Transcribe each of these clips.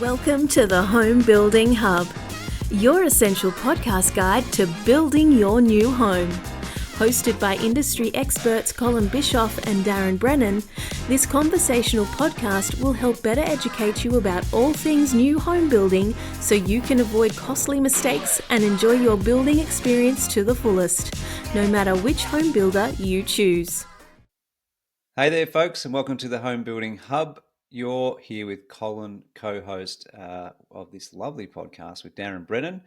Welcome to the Home Building Hub, your essential podcast guide to building your new home. Hosted by industry experts Colin Bischoff and Darrenb, this conversational podcast will help better educate you about all things new home building so you can avoid costly mistakes and enjoy your building experience to the fullest, no matter which home builder you choose. Hey there, folks, and welcome to the Home Building Hub. You're here with Colin, co-host of this lovely podcast with Darren.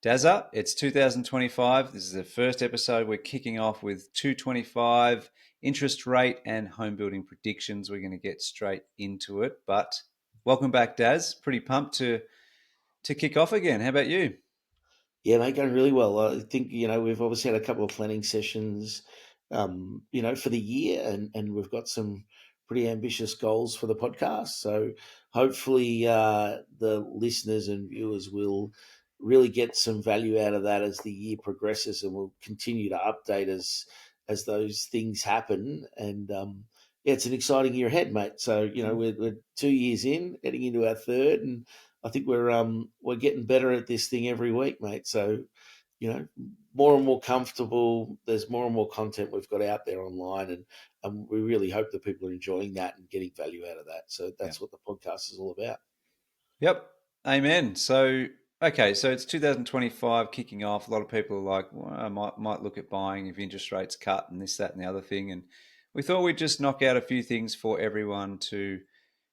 Dazza, it's 2025. This is the first episode. We're kicking off with 225 interest rate and home building predictions. We're going to get straight into it. But welcome back, Daz. Pretty pumped to kick off again. How about you? Yeah, mate, going really well. I think, we've obviously had a couple of planning sessions, for the year, and we've got some pretty ambitious goals for the podcast. So hopefully the listeners and viewers will really get some value out of that as the year progresses, and we'll continue to update as those things happen. And yeah, it's an exciting year ahead, mate. So, we're 2 years in, heading into our third, and I think we're getting better at this thing every week, mate. So, more and more comfortable. There's more and more content we've got out there online, and we really hope that people are enjoying that and getting value out of that. So that's what the podcast is all about. Yep. Amen. So, okay, so it's 2025 kicking off. A lot of people are like, well, I might look at buying if interest rates cut and this, that, and the other thing. And we thought we'd just knock out a few things for everyone to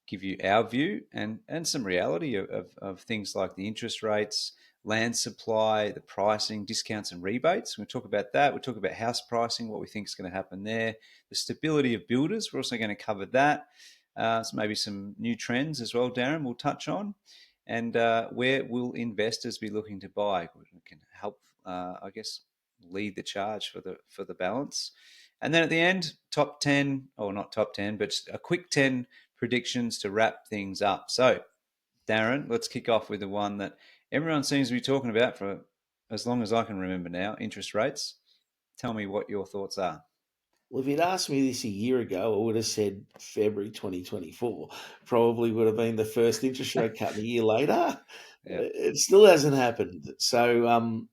give you our view and some reality of things like the interest rates, land supply, the pricing, discounts and rebates. We'll talk about that. We'll talk about house pricing, what we think is going to happen there, the stability of builders. We're also going to cover that. So maybe some new trends as well, Darren, we'll touch on. And where will investors be looking to buy? We can help, I guess, lead the charge for the balance. And then at the end, top 10, or not top 10, but a quick 10 predictions to wrap things up. So, Darren, let's kick off with the one that everyone seems to be talking about for as long as I can remember now, interest rates. Tell me what your thoughts are. Well, if you'd asked me this a year ago, I would have said February 2024 probably would have been the first interest rate cut. A year later, Yeah. it still hasn't happened. So,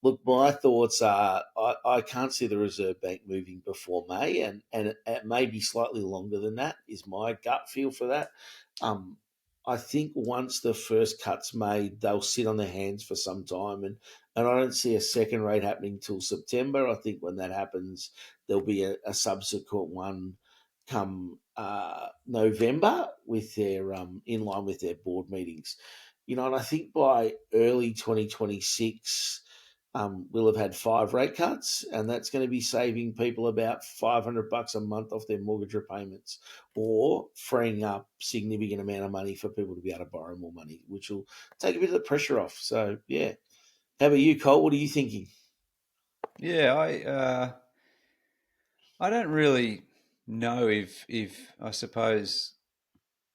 look, my thoughts are I can't see the Reserve Bank moving before May, and it may be slightly longer than that, is my gut feel for that. I think once the first cut's made, they'll sit on their hands for some time, and I don't see a second rate happening till September. I think when that happens, there'll be a subsequent one come November with their in line with their board meetings. And I think by early 2026, we'll have had 5 rate cuts, and that's going to be saving people about $500 a month off their mortgage repayments, or freeing up significant amount of money for people to be able to borrow more money, which will take a bit of the pressure off. So, yeah. How about you, Cole? What are you thinking? Yeah, I don't really know if I suppose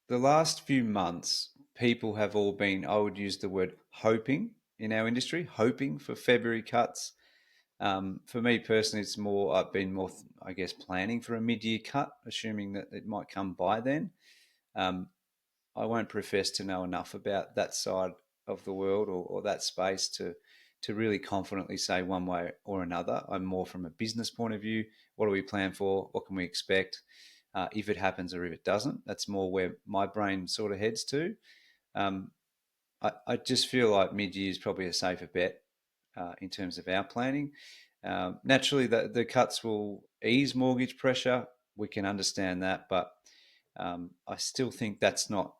the last few months people have all been, I would use the word hoping in our industry, hoping for February cuts. For me personally, I've been more, I guess, planning for a mid-year cut, assuming that it might come by then. Um, I won't profess to know enough about that side of the world or that space to really confidently say one way or another. I'm more from a business point of view. What do we plan for? What can we expect? If it happens or if it doesn't, that's more where my brain sort of heads to. Um, I just feel like mid-year is probably a safer bet in terms of our planning. Naturally, the cuts will ease mortgage pressure. We can understand that, but I still think it's not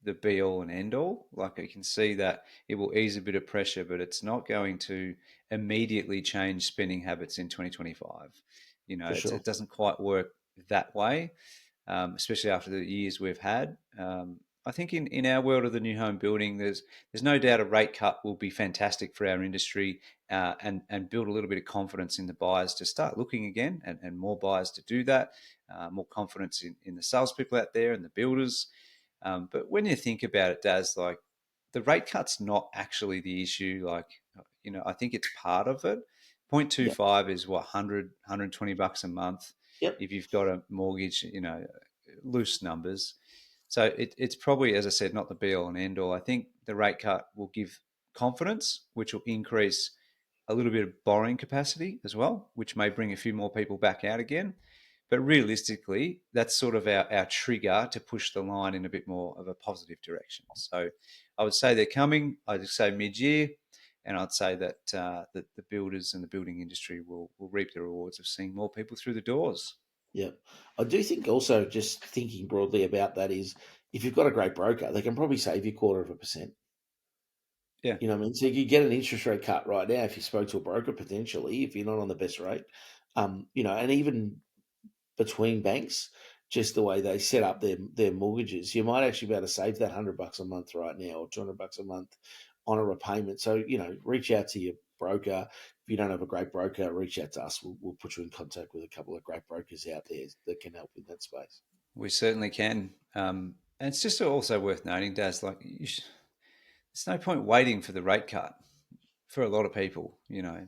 the be all and end all. Like, you can see that it will ease a bit of pressure, but it's not going to immediately change spending habits in 2025. For sure. It doesn't quite work that way, especially after the years we've had. I think in our world of the new home building, there's no doubt a rate cut will be fantastic for our industry, and build a little bit of confidence in the buyers to start looking again, and more buyers to do that, more confidence in the salespeople out there and the builders. But when you think about it, Daz, like, the rate cut's not actually the issue. Like, I think it's part of it. Yep. 0.25 is what, $120 a month. Yep. If you've got a mortgage, loose numbers. So it's probably, as I said, not the be all and end all. I think the rate cut will give confidence, which will increase a little bit of borrowing capacity as well, which may bring a few more people back out again. But realistically, that's sort of our trigger to push the line in a bit more of a positive direction. So I would say they're coming. I'd say mid-year, and I'd say that that the builders and the building industry will reap the rewards of seeing more people through the doors. Yeah. I do think also, just thinking broadly about that, is if you've got a great broker, they can probably save you 0.25%. Yeah. You know what I mean? So you could get an interest rate cut right now if you spoke to a broker, potentially, if you're not on the best rate. And even between banks, just the way they set up their mortgages, you might actually be able to save that $100 a month right now, or $200 a month on a repayment. So, reach out to your broker. If you don't have a great broker, reach out to us. We'll put you in contact with a couple of great brokers out there that can help in that space. We certainly can. And it's just also worth noting, Daz, like there's no point waiting for the rate cut for a lot of people,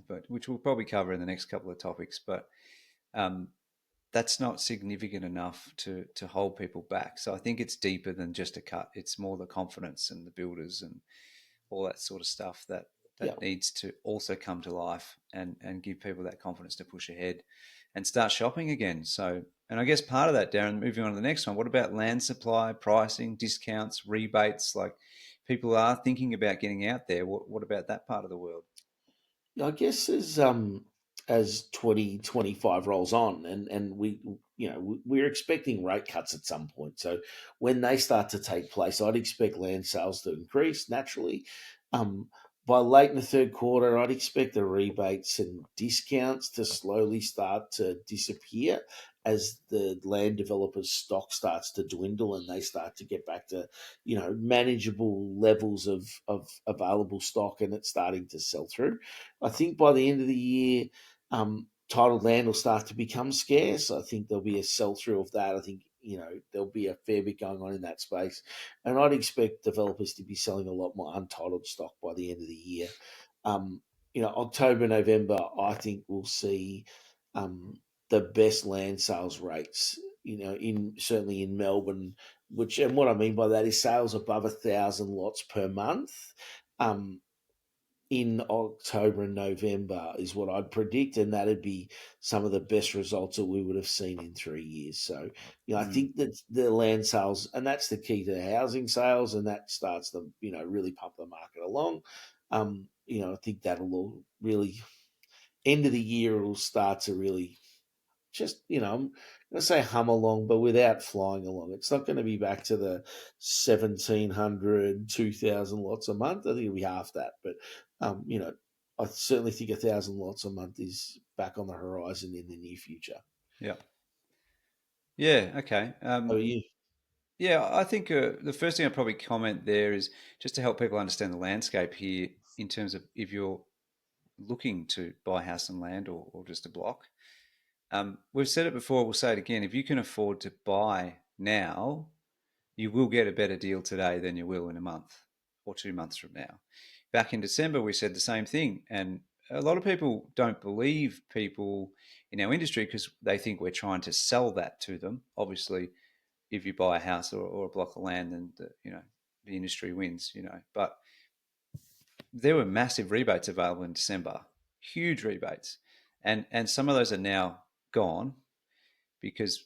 but which we'll probably cover in the next couple of topics. But um, that's not significant enough to hold people back. So I think it's deeper than just a cut. It's more the confidence and the builders and all that sort of stuff that Yeah. needs to also come to life and give people that confidence to push ahead and start shopping again. So, and I guess part of that, Darren, moving on to the next one, what about land supply, pricing, discounts, rebates? Like people are thinking about getting out there. What about that part of the world? I guess as 2025 rolls on, and we're expecting rate cuts at some point. So when they start to take place, I'd expect land sales to increase naturally. By late in the third quarter, I'd expect the rebates and discounts to slowly start to disappear as the land developers' stock starts to dwindle and they start to get back to manageable levels of available stock, and it's starting to sell through. I think by the end of the year, titled land will start to become scarce. I think there'll be a sell through of that. I think there'll be a fair bit going on in that space, and I'd expect developers to be selling a lot more untitled stock by the end of the year. October, November, I think we'll see the best land sales rates. In certainly in Melbourne, and what I mean by that is sales above 1,000 lots per month. In October and November is what I'd predict, and that'd be some of the best results that we would have seen in 3 years. So, I think that the land sales, and that's the key to housing sales, and that starts to, really pump the market along. I think that'll all really, end of the year, it'll start to really just, I'm going to say hum along, but without flying along. It's not going to be back to the 1,700, 2,000 lots a month. I think it'll be half that. But, I certainly think 1,000 lots a month is back on the horizon in the near future. Yeah. Yeah. Okay. How are you? Yeah, I think the first thing I'd probably comment there is just to help people understand the landscape here in terms of if you're looking to buy house and land or just a block. We've said it before, we'll say it again. If you can afford to buy now, you will get a better deal today than you will in a month or 2 months from now. Back in December, we said the same thing. And a lot of people don't believe people in our industry because they think we're trying to sell that to them. Obviously, if you buy a house or a block of land, then the industry wins. But there were massive rebates available in December, huge rebates, and some of those are now gone because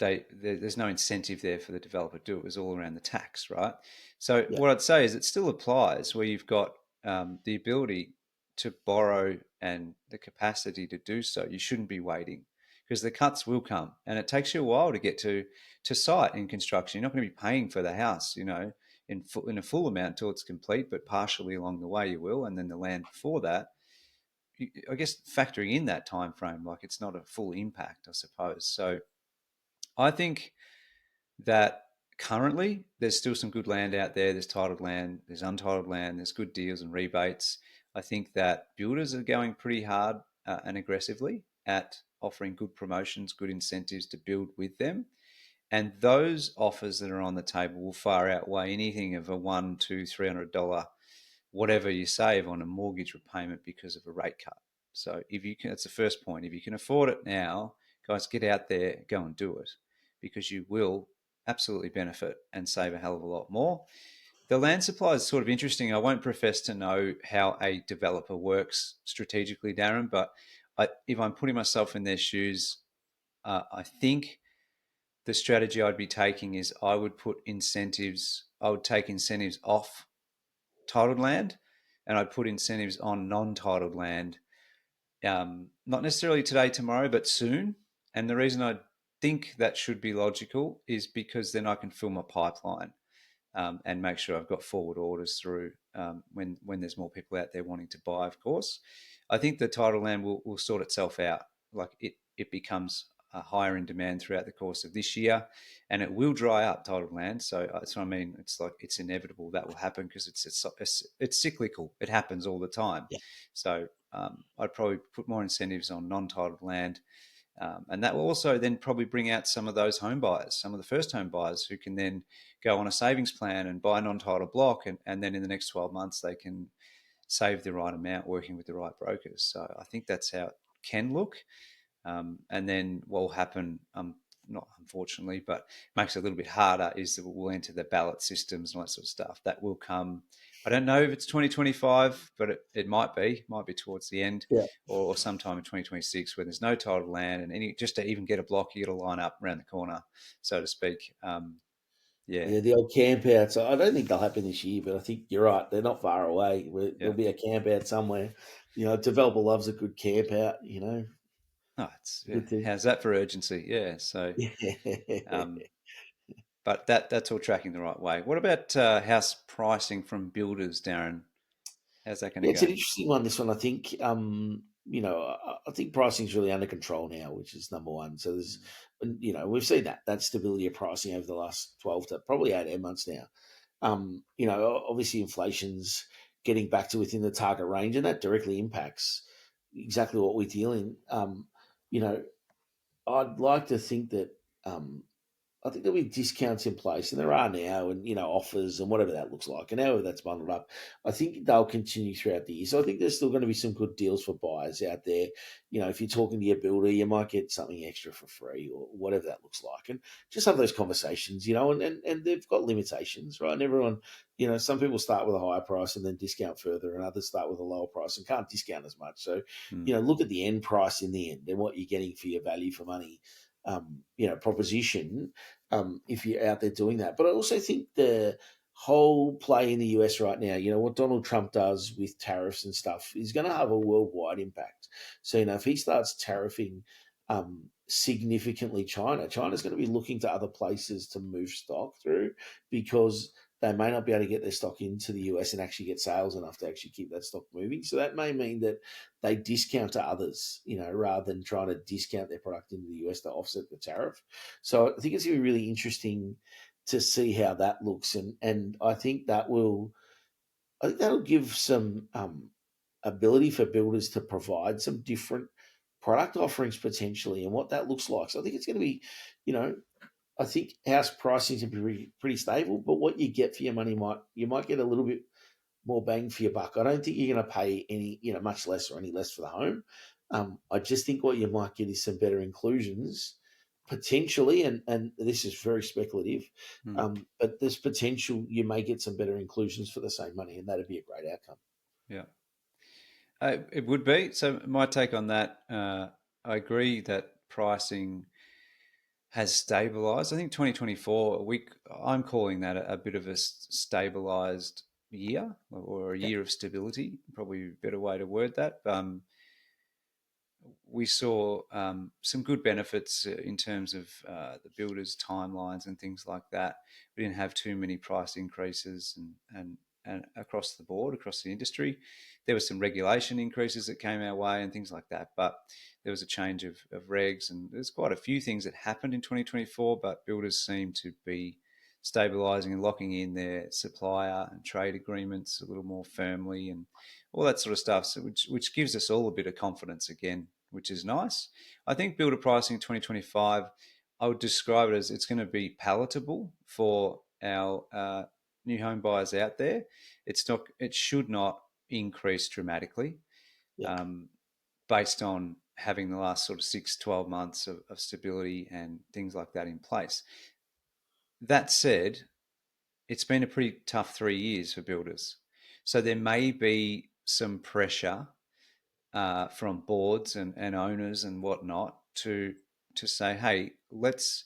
there's no incentive there for the developer to do it. It was all around the tax, right? So Yeah. what I'd say is it still applies where you've got the ability to borrow and the capacity to do so. You shouldn't be waiting because the cuts will come, and it takes you a while to get to site in construction. You're not going to be paying for the house, in a full amount till it's complete, but partially along the way you will, and then the land before that. I guess factoring in that time frame, like it's not a full impact, I suppose. So I think that currently there's still some good land out there. There's titled land, there's untitled land, there's good deals and rebates. I think that builders are going pretty hard and aggressively at offering good promotions, good incentives to build with them. And those offers that are on the table will far outweigh anything of a $100, $200, $300, whatever you save on a mortgage repayment because of a rate cut. So if you can, that's the first point. If you can afford it now, guys, get out there, go and do it, because you will absolutely benefit and save a hell of a lot more. The land supply is sort of interesting. I won't profess to know how a developer works strategically, Darren, but if I'm putting myself in their shoes, I think the strategy I'd be taking is I would take incentives off titled land and I'd put incentives on non-titled land, not necessarily today, tomorrow, but soon. And the reason I think that should be logical is because then I can fill my pipeline, and make sure I've got forward orders through, when there's more people out there wanting to buy. Of course, I think the title land will sort itself out. Like it becomes higher in demand throughout the course of this year, and it will dry up titled land. So that's what I mean. It's like it's inevitable that will happen because it's cyclical. It happens all the time. Yeah. So I'd probably put more incentives on non-titled land. And that will also then probably bring out some of those home buyers, some of the first home buyers who can then go on a savings plan and buy a non-title block. And then in the next 12 months, they can save the right amount working with the right brokers. So I think that's how it can look. And then what will happen, not unfortunately, but makes it a little bit harder, is that we'll enter the ballot systems and all that sort of stuff. That will come. I don't know if it's 2025, but it might be towards the end, Yeah. or sometime in 2026 when there's no titled land and just to even get a block, you got to line up around the corner, so to speak. Yeah, Yeah, the old camp outs. I don't think they'll happen this year, but I think you're right. They're not far away. yeah. There'll be a camp out somewhere. A developer loves a good camp out. Oh, it's yeah. Good thing. How's that for urgency? Yeah. So, Yeah. um, but that's all tracking the right way. What about house pricing from builders, Darren? How's that going to Yeah, it's an go? interesting one. This one, I think. I think pricing's really under control now, which is number one. So we've seen that stability of pricing over the last 12 to probably 18 months now. Obviously inflation's getting back to within the target range, and that directly impacts exactly what we're dealing. You know, I'd like to think that I think there'll be discounts in place, and there are now, and offers and whatever that looks like, and however that's bundled up. I think they'll continue throughout the year. So I think there's still going to be some good deals for buyers out there. If you're talking to your builder, you might get something extra for free or whatever that looks like, and just have those conversations. And they've got limitations, right? And everyone, some people start with a higher price and then discount further, and others start with a lower price and can't discount as much. So, Hmm. look at the end price in the end and what you're getting for your value for money. Proposition, if you're out there doing that. But I also think the whole play in the US right now, what Donald Trump does with tariffs and stuff is going to have a worldwide impact. So, if he starts tariffing significantly China's going to be looking to other places to move stock through because they may not be able to get their stock into the US and actually get sales enough to actually keep that stock moving. So that may mean that they discount to others, rather than trying to discount their product into the US to offset the tariff. So I think it's going to be really interesting to see how that looks, and I think that'll give some ability for builders to provide some different product offerings potentially, and what that looks like. So I think it's going to be, I think house pricing is going to be pretty stable, but what you get for your money you might get a little bit more bang for your buck. I don't think you're going to pay any, much less or any less for the home. I just think what you might get is some better inclusions potentially, and this is very speculative, Hmm. but there's potential you may get some better inclusions for the same money, and that'd be a great outcome. Yeah. It would be. So my take on that, I agree that pricing has stabilised. I think 2024, I'm calling that a bit of a stabilised year, or a Yeah, year of stability, probably a better way to word that. We saw some good benefits in terms of the builders' timelines and things like that. We didn't have too many price increases and across the board, across the industry. There were some regulation increases that came our way and things like that. But there was a change of regs, and there's quite a few things that happened in 2024, but builders seem to be stabilising and locking in their supplier and trade agreements a little more firmly, and all that sort of stuff, so which gives us all a bit of confidence again, which is nice. I think builder pricing in 2025, I would describe it as it's going to be palatable for our new home buyers out there. It should not increase dramatically, yeah, um, based on having the last sort of 6, 12 months of stability and things like that in place. that said, it's been a pretty tough 3 years for builders. So there may be some pressure from boards and owners and whatnot to say, hey, let's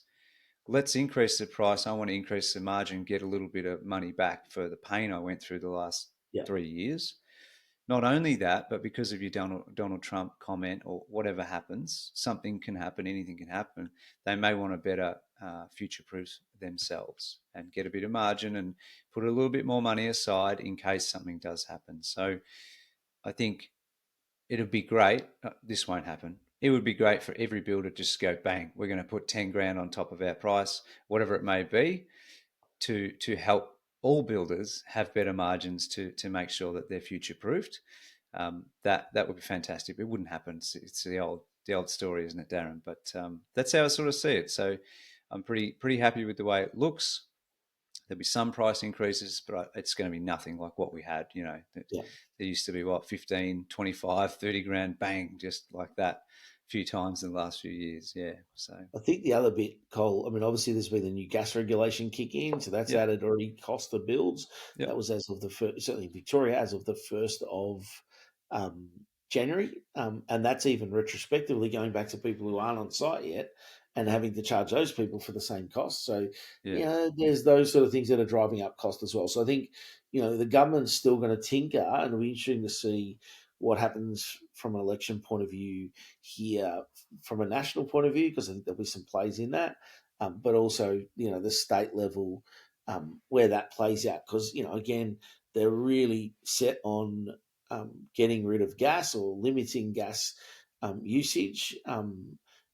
increase the price. I want to increase the margin, get a little bit of money back for the pain I went through the last Yeah. 3 years. Not only that, but because of your Donald Trump comment or whatever happens, something can happen, anything can happen. They may want to better future-proof themselves and get a bit of margin and put a little bit more money aside in case something does happen. So I think it'd be great. This won't happen. It would be great for every builder to just go bang. We're going to put 10 grand on top of our price, whatever it may be, to help all builders have better margins to make sure that they're future proofed. That would be fantastic. It wouldn't happen. It's the old story, isn't it, Darren? But that's how I sort of see it. So I'm pretty happy with the way it looks. There'll be some price increases, but it's going to be nothing like what we had. Yeah. There used to be 15, 25, 30 grand bang, just like that a few times in the last few years. Yeah. So I think the other bit, Cole, I mean, obviously there's been the new gas regulation kick in, so that's yep, added already cost of builds. yep, That was as of the first, certainly Victoria, as of the 1st of um, January. And that's even retrospectively going back to people who aren't on site yet and having to charge those people for the same cost. So, yeah, there's those sort of things that are driving up cost as well. So I think, the government's still going to tinker, and it'll be interesting to see what happens from an election point of view here from a national point of view, because I think there'll be some plays in that, but also the state level where that plays out, because again they're really set on getting rid of gas or limiting gas usage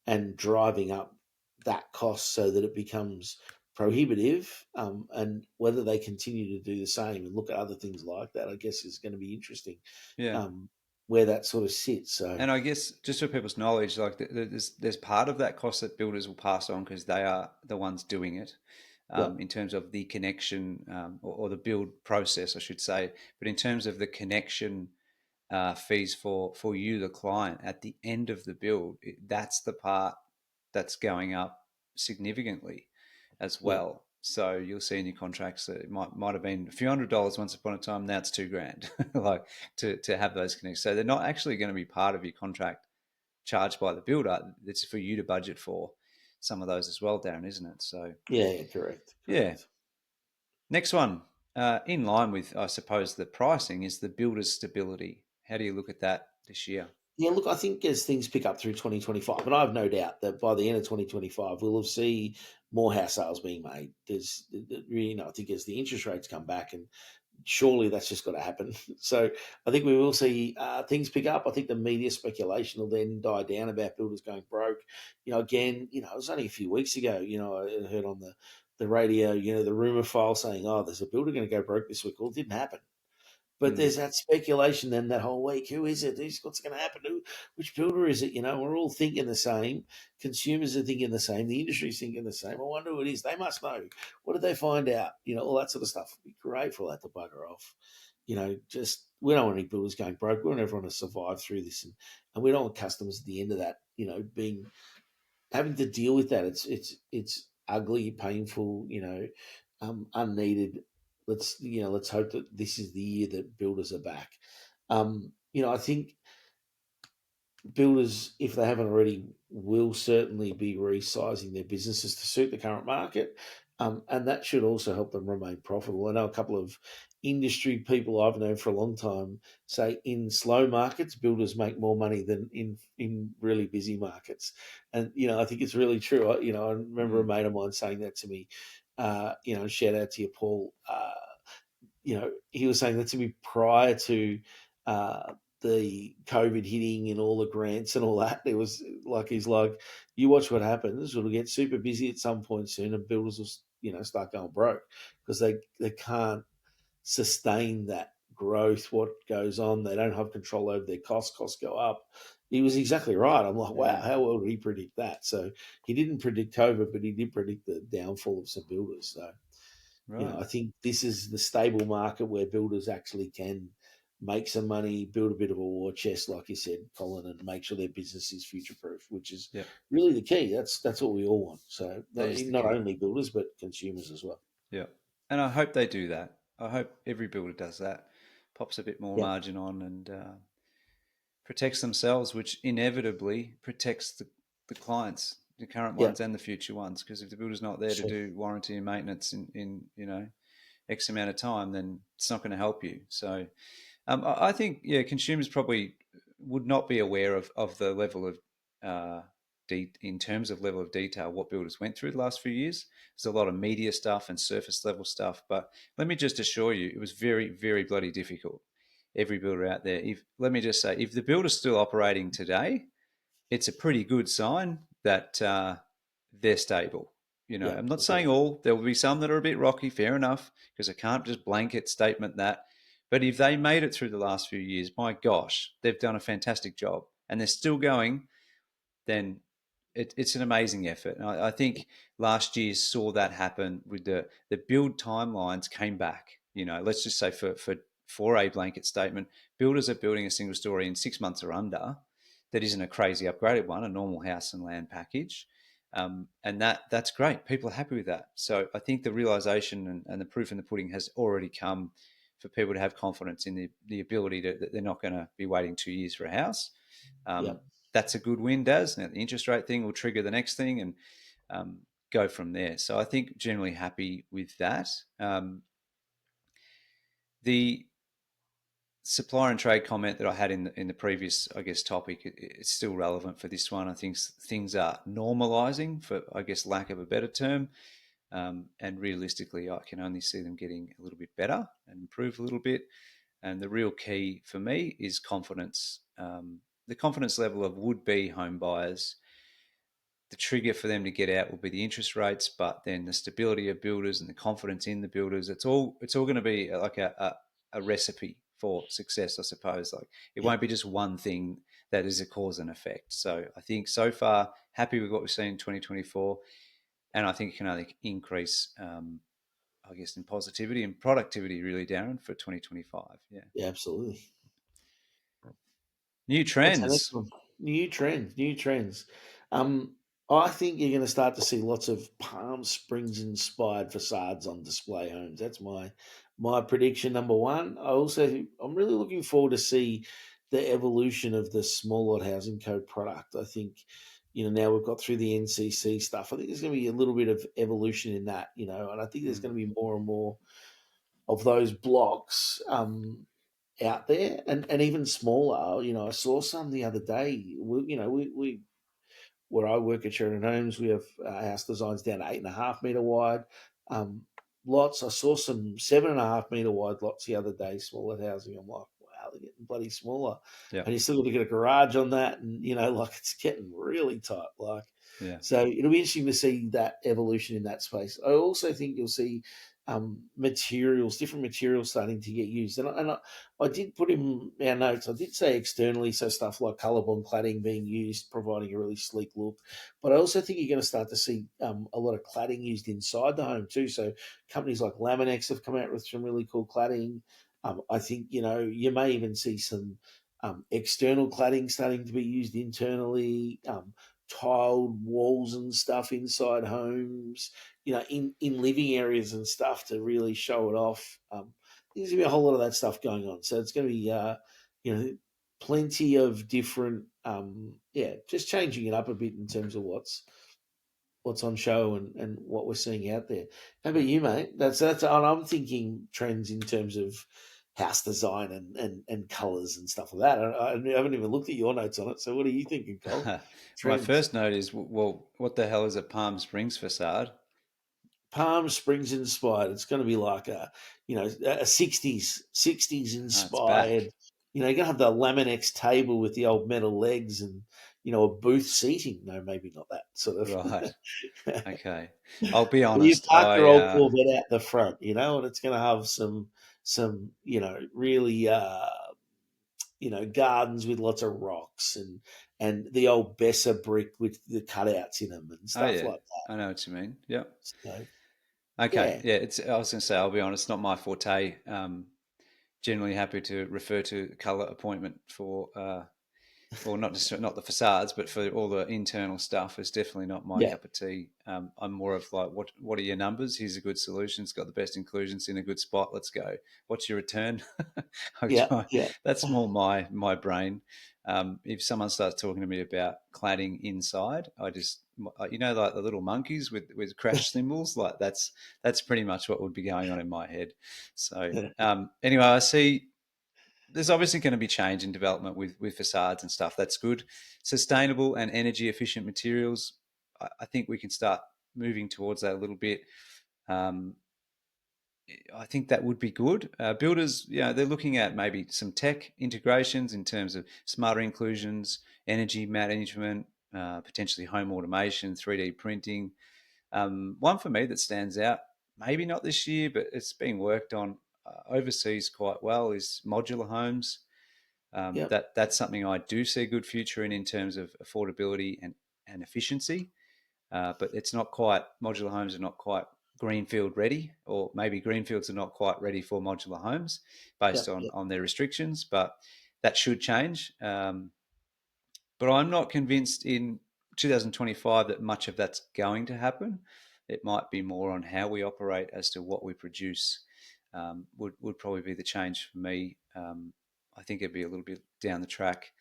and driving up that cost so that it becomes prohibitive, and whether they continue to do the same and look at other things like that, I guess, is going to be interesting, yeah. where that sort of sits. So And I guess just for people's knowledge, like there's part of that cost that builders will pass on because they are the ones doing it, yeah, in terms of the connection, or the build process, I should say. But in terms of the connection fees for you, the client, at the end of the build, that's the part that's going up significantly as yeah. well. So you'll see in your contracts that it might have been a few $100 once upon a time. Now it's $2,000, like to have those connects. So they're not actually going to be part of your contract charged by the builder. It's for you to budget for some of those as well, Darren, isn't it? So Yeah, correct. yeah. Next one, in line with, I suppose, the pricing is the builder's stability. How do you look at that this year? Yeah, look, I think as things pick up through 2025, and I have no doubt that by the end of 2025, we'll have see more house sales being made. I think as the interest rates come back, and surely that's just got to happen. So I think we will see things pick up. I think the media speculation will then die down about builders going broke. Again, it was only a few weeks ago, I heard on the radio, the rumor file saying, oh, there's a builder going to go broke this week. Well, it didn't happen. But Mm, there's that speculation then that whole week. Who is it? What's going to happen? Which builder is it? We're all thinking the same. Consumers are thinking the same. The industry's thinking the same. I wonder who it is. They must know. What did they find out? All that sort of stuff. It'd be great for that to bugger off. Just we don't want any builders going broke. We want everyone to survive through this, and we don't want customers at the end of that, being having to deal with that. It's ugly, painful, unneeded. Let's hope that this is the year that builders are back. I think builders, if they haven't already, will certainly be resizing their businesses to suit the current market. And that should also help them remain profitable. I know a couple of industry people I've known for a long time say in slow markets, builders make more money than in really busy markets. And, I think it's really true. I remember a mm, mate of mine saying that to me, shout out to you, Paul. He was saying that to me prior to the COVID hitting and all the grants and all that. It was like, he's like, you watch what happens. It'll get super busy at some point soon, and builders will, start going broke because they can't sustain that growth. What goes on? They don't have control over their costs. Costs go up. He was exactly right. I'm like, wow, yeah, how well did he predict that? So he didn't predict COVID, but he did predict the downfall of some builders. So right. I think this is the stable market where builders actually can make some money, build a bit of a war chest, like you said, Colin, and make sure their business is future proof, which is Yep. really the key. That's what we all want. So That is the not key. only builders but consumers as well. Yeah. And I hope they do that. I hope every builder does that, pops a bit more Yeah, margin on and protects themselves, which inevitably protects the clients, the current yeah, ones and the future ones. Because if the builder's not there to sure. do warranty and maintenance in X amount of time, then it's not going to help you. So I think, consumers probably would not be aware of the level of, in terms of level of detail, what builders went through the last few years. There's a lot of media stuff and surface level stuff, but let me just assure you, it was very, very bloody difficult. Every builder out there, let me just say, if the builder's still operating today, it's a pretty good sign that they're stable. Yeah, I'm not saying agreed. all. There will be some that are a bit rocky, fair enough, because I can't just blanket statement that. But if they made it through the last few years, my gosh, they've done a fantastic job, and they're still going. Then it's an amazing effort. And I think last year saw that happen with the build timelines came back. Let's just say for a blanket statement, builders are building a single story in 6 months or under. That isn't a crazy upgraded one, a normal house and land package. And that's great. People are happy with that. So I think the realization and the proof in the pudding has already come for people to have confidence in the ability that they're not going to be waiting 2 years for a house. Yeah, Um, that's a good win, Daz. Now, the interest rate thing will trigger the next thing and um, go from there. So I think generally happy with that. The supplier and trade comment that I had in the previous, I guess, topic, it's still relevant for this one. I think things are normalising, for I guess lack of a better term, and realistically, I can only see them getting a little bit better and improve a little bit. And the real key for me is confidence. The confidence level of would-be home buyers. The trigger for them to get out will be the interest rates, but then the stability of builders and the confidence in the builders. It's all going to be like a recipe for success, I suppose. Like it yeah. won't be just one thing that is a cause and effect. So I think so far happy with what we've seen in 2024, and I think it can only increase, I guess, in positivity and productivity, really, Darren, for 2025. Yeah, Yeah, absolutely. new That's the next trends. one. New trends, new trends. Um, I think you're going to start to see lots of Palm Springs inspired facades on display homes. That's my prediction number one. I'm really looking forward to see the evolution of the small lot housing code product. I think now we've got through the NCC stuff. I think there's going to be a little bit of evolution in that, and I think there's Mm, going to be more and more of those blocks. Out there and even smaller. I saw some the other day. We where I work at Sheridan Homes, we have house designs down to 8.5 meter wide. Um, Lots. I saw some 7.5 meter wide lots the other day, smaller housing. I'm like, wow, they're getting bloody smaller. yeah, And you still got to get a garage on that, and like it's getting really tight. Like, yeah. so it'll be interesting to see that evolution in that space. I also think you'll see different materials starting to get used. I did put in our notes, I did say externally, so stuff like colourborn cladding being used, providing a really sleek look. But I also think you're going to start to see a lot of cladding used inside the home too. So companies like Laminex have come out with some really cool cladding. I think, you may even see some external cladding starting to be used internally, tiled walls and stuff inside homes, in living areas and stuff to really show it off. There's going to be a whole lot of that stuff going on. So it's going to be, plenty of different, just changing it up a bit in terms of what's on show and what we're seeing out there. How about you, mate? And I'm thinking trends in terms of house design and colours and stuff like that. I haven't even looked at your notes on it. So what are you thinking, Cole? My Trends. first note is, well, what the hell is a Palm Springs facade? Palm Springs inspired. It's going to be like a '60s Oh, it's back. inspired. You're going to have the Laminex table with the old metal legs and a booth seating. No, maybe not that sort of. Right. Okay. I'll be You honest. park your old Corvette out the front, and it's going to have some really gardens with lots of rocks and the old Besser brick with the cutouts in them and Oh stuff yeah, like I know what you mean. Yep. that. So Okay. yeah, Yeah. I was going to say, I'll be honest, not my forte. generally happy to refer to colour appointment for or not the facades, but for all the internal stuff is definitely not my Yeah, cup of tea. I'm more of like, what are your numbers? Here's a good solution. It's got the best inclusions in a good spot. Let's go. What's your return? I yeah, try. yeah, That's more my brain. If someone starts talking to me about cladding inside, I just like the little monkeys with crash symbols, like that's pretty much what would be going on in my head. So anyway, I see there's obviously going to be change in development with facades and stuff. That's good. Sustainable and energy efficient materials. I think we can start moving towards that a little bit. Um, I think that would be good. Builders, they're looking at maybe some tech integrations in terms of smarter inclusions, energy management, potentially home automation, 3D printing. One for me that stands out, maybe not this year, but it's being worked on overseas quite well, is modular homes. yeah, That's something I do see a good future in terms of affordability and efficiency. But it's not quite, modular homes are not quite greenfield ready, or maybe greenfields are not quite ready for modular homes yeah, based on their restrictions. But that should change. But I'm not convinced in 2025 that much of that's going to happen. It might be more on how we operate as to what we produce. Would probably be the change for me. I think it'd be a little bit down the track.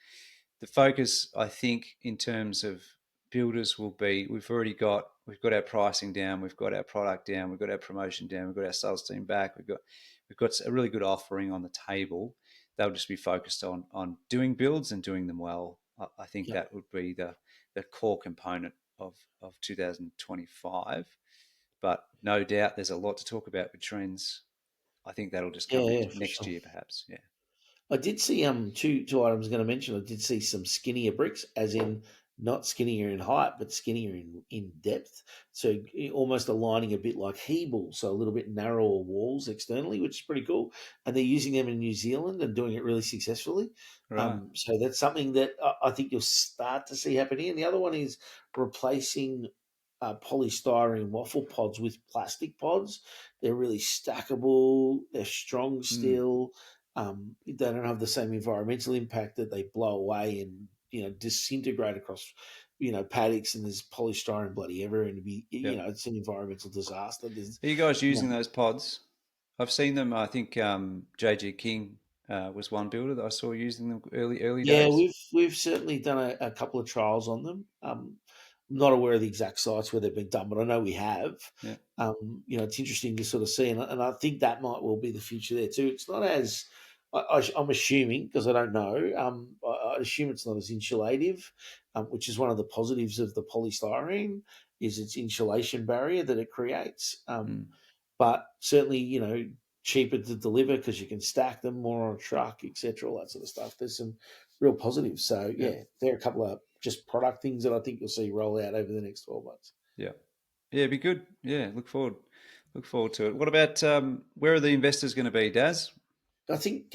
The focus, I think, in terms of builders will be we've got our pricing down, we've got our product down, we've got our promotion down, we've got our sales team back, we've got a really good offering on the table. They'll just be focused on doing builds and doing them well. I think yeah, that would be the core component of 2025. But no doubt there's a lot to talk about with trends. I think that'll just come yeah, for next sure. year, perhaps. Yeah. I did see two items I'm going to mention. I did see some skinnier bricks, as in not skinnier in height, but skinnier in depth. So almost aligning a bit like Hebel, so a little bit narrower walls externally, which is pretty cool. And they're using them in New Zealand and doing it really successfully. Right. So that's something that I think you'll start to see happen here. And the other one is replacing polystyrene waffle pods with plastic pods. They're really stackable. They're strong Mm. still. They don't have the same environmental impact, that they blow away and disintegrate across paddocks, and there's polystyrene bloody everywhere, and Yep. it's an environmental disaster. There's Are you guys you know using those pods? I've seen them. I think JG King was one builder that I saw using them early Yeah, days. we've certainly done a couple of trials on them. I'm not aware of the exact sites where they've been done, but I know we have. Yeah. It's interesting to sort of see, and I think that might well be the future there too. It's not as I'm assuming, because I don't know. I assume it's not as insulative, which is one of the positives of the polystyrene, is its insulation barrier that it creates. Mm. But certainly, cheaper to deliver because you can stack them more on a truck, etc. All that sort of stuff. There's some real positives. So Yeah. yeah, there are a couple of just product things that I think you'll see roll out over the next 12 months. Yeah. Yeah. It'd be good. Yeah. Look forward to it. What about where are the investors going to be, Daz? I think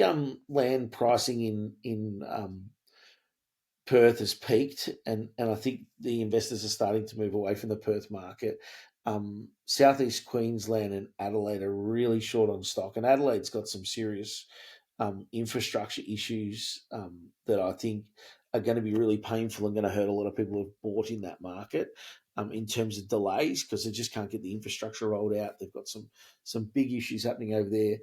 land pricing in Perth has peaked, and I think the investors are starting to move away from the Perth market. Southeast Queensland and Adelaide are really short on stock, and Adelaide's got some serious infrastructure issues that I think are going to be really painful and going to hurt a lot of people who've bought in that market. In terms of delays, because they just can't get the infrastructure rolled out. They've got some big issues happening over there,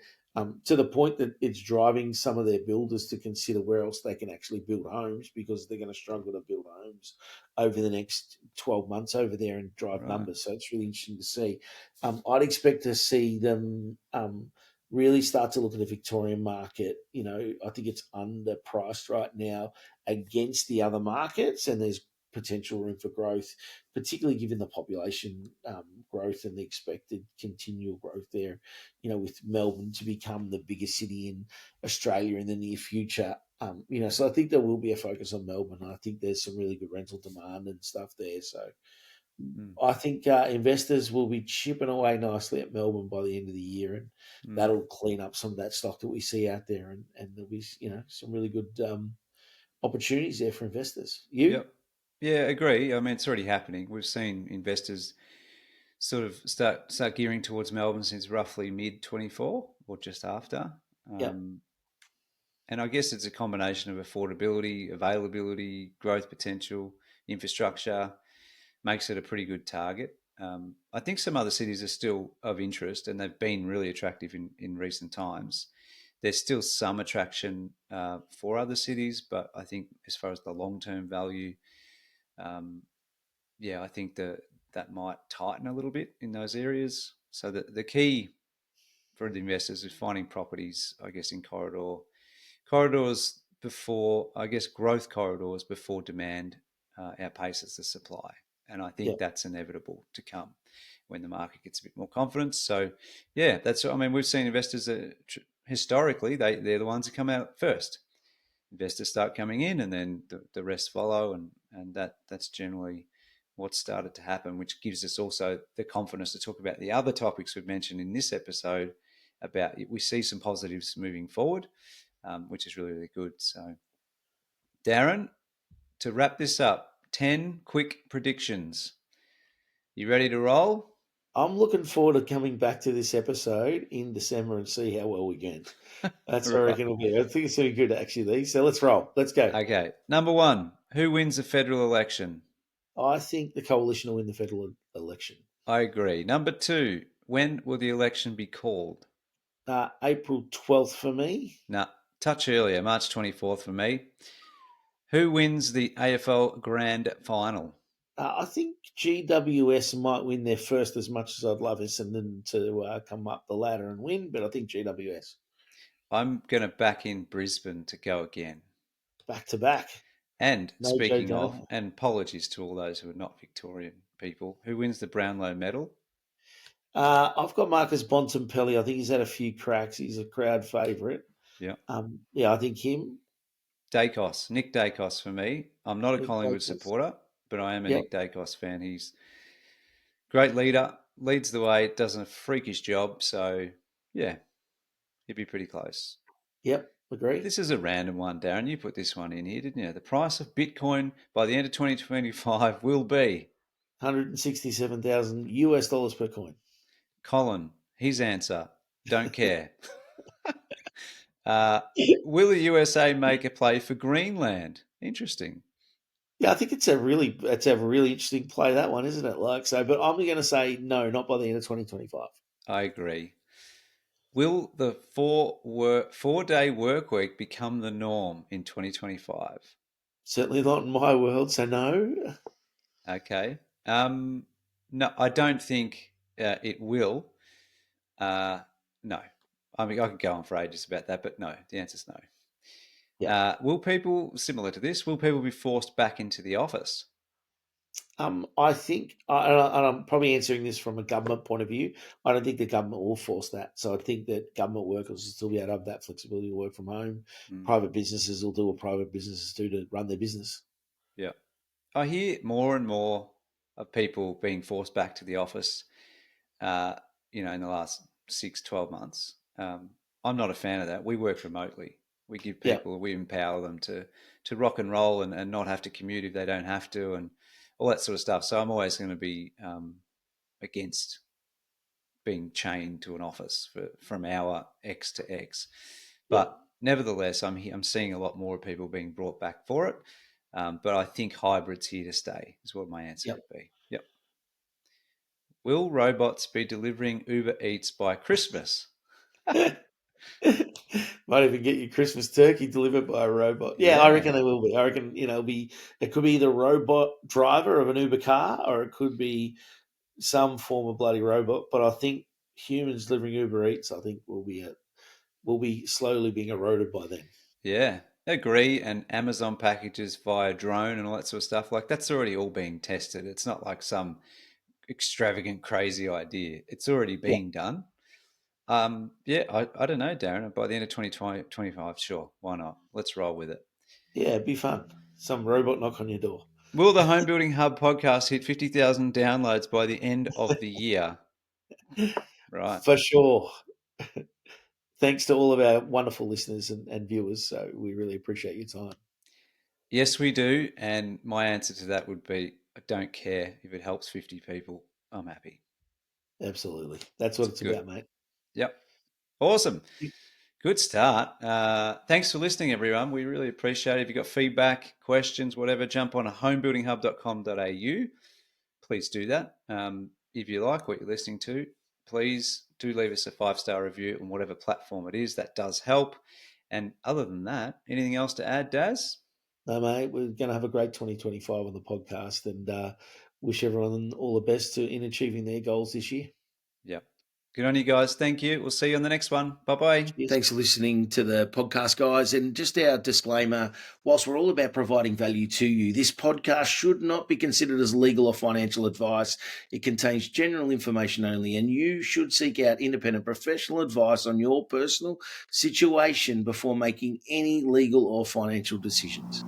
to the point that it's driving some of their builders to consider where else they can actually build homes, because they're going to struggle to build homes over the next 12 months over there and drive Right. numbers. So it's really interesting to see. I'd expect to see them really start to look at the Victorian market. I think it's underpriced right now against the other markets, and there's potential room for growth, particularly given the population growth and the expected continual growth there. With Melbourne to become the biggest city in Australia in the near future. So I think there will be a focus on Melbourne. I think there's some really good rental demand and stuff there. So Mm. I think investors will be chipping away nicely at Melbourne by the end of the year, and Mm. that'll clean up some of that stock that we see out there, and there'll be some really good opportunities there for investors. You? Yep. Yeah. Agree. I mean, it's already happening. We've seen investors sort of start gearing towards Melbourne since roughly mid 24 or just after. Yeah, And I guess it's a combination of affordability, availability, growth potential, infrastructure, makes it a pretty good target. I think some other cities are still of interest, and they've been really attractive in recent times. There's still some attraction for other cities, but I think as far as the long term value, um, yeah, I think that might tighten a little bit in those areas. So the key for the investors is finding properties, I guess, in corridors before, I guess, growth corridors before demand outpaces the supply. And I think Yeah. that's inevitable to come when the market gets a bit more confidence. So, yeah, that's, I mean, we've seen investors historically, they're the ones that come out first. Investors start coming in and then the rest follow. And that's generally what started to happen, which gives us also the confidence to talk about the other topics we've mentioned in this episode about we see some positives moving forward, which is really, really good. So, Darren, to wrap this up, 10 quick predictions. You ready to roll? I'm looking forward to coming back to this episode in December and see how well we went. That's what I Right. reckon it'll be. I think it's going to be good, actually, these. So let's roll. Let's go. Okay. Number one, who wins the federal election? I think the coalition will win the federal election. I agree. Number two, when will the election be called? April 12th for me. Nah, touch earlier, March 24th for me. Who wins the AFL Grand Final? I think GWS might win their first as much as I'd love Essendon to come up the ladder and win, but I think GWS. I'm going to back in Brisbane to go again. Back to back. And No Joe speaking of, Dano. and apologies to all those who are not Victorian people, who wins the Brownlow medal? I've got Marcus Bontempelli. I think he's had a few cracks. He's a crowd favourite. Yeah. Yeah, I think him. Dacos, Nick Dacos for me. I'm not a Nick Collingwood Dacos. supporter, but I am a Yep, Nick Dacos fan. He's a great leader, leads the way, does a freakish job. So, yeah, he'd be pretty close. yep, agree. This is a random one, Darren. You put this one in here, didn't you? The price of Bitcoin by the end of 2025 will be 167,000 US dollars per coin. Colin. His answer, don't care. Uh, will the USA make a play for Greenland? Interesting. Yeah, I think it's a really interesting play, that one, isn't it? Like so, but I'm going to say no, not by the end of 2025. I agree. Will the 4-day work week become the norm in 2025? Certainly not in my world. So no. Okay. No, I don't think it will. No. I mean, I could go on for ages about that, but no, the answer's no. Yeah. Will people, similar to this, will people be forced back into the office? I think, and I'm probably answering this from a government point of view. I don't think the government will force that. So I think that government workers will still be able to have that flexibility to work from home. Mm, Private businesses will do what private businesses do to run their business. yeah. I hear more and more of people being forced back to the office, uh, in the last 6, 12 months. I'm not a fan of that. We work remotely. Yeah, We empower them to rock and roll and not have to commute if they don't have to and all that sort of stuff. So I'm always going to be against being chained to an office from hour X to X. yeah, But nevertheless, I'm seeing a lot more people being brought back for it. But I think hybrid's here to stay, is what my answer yeah. would be. Yep. Will robots be delivering Uber Eats by Christmas? Might even get your Christmas turkey delivered by a robot. Yeah, I reckon Yeah. they will be. I reckon it could be either a robot driver of an Uber car or it could be some form of bloody robot. But I think humans delivering Uber Eats, I think will be slowly being eroded by then. Yeah. Agree. And Amazon packages via drone and all that sort of stuff. Like that's already all being tested. It's not like some extravagant, crazy idea. It's already Yeah, being done. Yeah, I don't know, Darren. By the end of 2025, sure, why not? Let's roll with it. yeah, it'd be fun. Some robot knock on your door. Will the Home Building Hub podcast hit 50,000 downloads by the end of the year? Right. For sure. Thanks to all of our wonderful listeners and viewers. So we really appreciate your time. Yes, we do. And my answer to that would be I don't care if it helps 50 people. I'm happy. Absolutely. That's what It's it's good. about, mate. Yep. Awesome. Good start. Thanks for listening, everyone. We really appreciate it. If you've got feedback, questions, whatever, jump on homebuildinghub.com.au. Please do that. If you like what you're listening to, please do leave us a 5-star review on whatever platform it is. That does help. And other than that, anything else to add, Daz? No, mate, we're going to have a great 2025 on the podcast, and wish everyone all the best in achieving their goals this year. Yep. Good on you guys. Thank you. We'll see you on the next one. Bye-bye. Thanks for listening to the podcast, guys. And just our disclaimer, whilst we're all about providing value to you, this podcast should not be considered as legal or financial advice. It contains general information only, and you should seek out independent professional advice on your personal situation before making any legal or financial decisions.